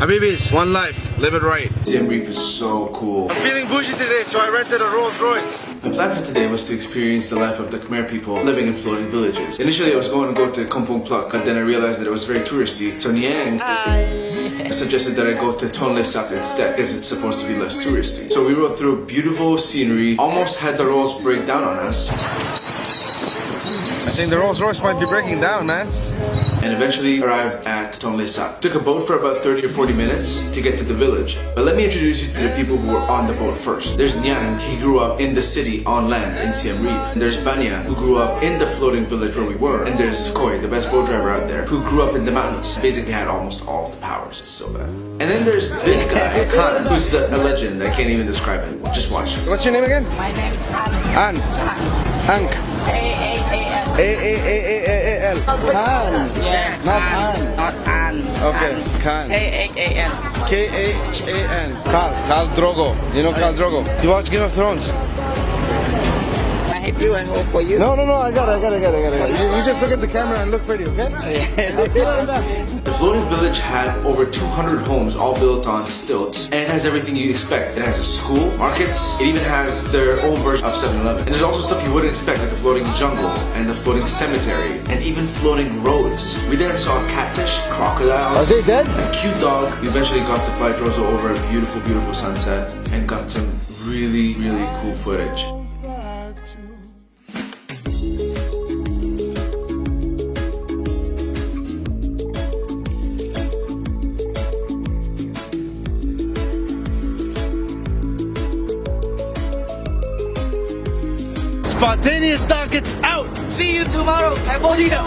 Habibis, one life, live it right. Siem Reap is so cool. I'm feeling bougie today, so I rented a Rolls Royce. My plan for today was to experience the life of the Khmer people living in floating villages. Initially, I was going to go to kampong phluK, but then I realized that it was very touristy. So Neng suggested that I go to Tonle Sap instead, because it's supposed to be less touristy. So we rode through beautiful scenery, almost had the rolls break down on us. I think the Rolls Royce might be breaking down, man. And eventually arrived at Tonle Sap. Took a boat for about 30 or 40 minutes to get to the village. But let me introduce you to the people who were on the boat first. There's Neng, he grew up in the city on land in Siem Reap. And there's Banya, who grew up in the floating village where we were. And there's Koi, the best boat driver out there, who grew up in the mountains. Basically had almost all of the powers. It's so bad. And then there's this guy, Khan, who's a legend. I can't even describe him. Just watch. What's your name again? My name is An. Hank. A-A-A-L. A-A-A-A-A-L. Khan. Yeah. Not An. Not An. Okay, Khan. A-A-A-N. K-H-A-N. Khal Drogo. You know Khal Drogo? You watch Game of Thrones? I hate you, I hope for you. No, I got it. You just look at the camera and look pretty, okay? The floating village had over 200 homes all built on stilts, and it has everything you expect. It has a school, markets, it even has their own version of 7-Eleven. And there's also stuff you wouldn't expect, like a floating jungle, and a floating cemetery, and even floating roads. We then saw catfish, crocodiles. Are they dead? A cute dog. We eventually got to fly Drozo over a beautiful, beautiful sunset, and got some really, really cool footage. Spontaneous stock, it's out! See you tomorrow, Cambodia.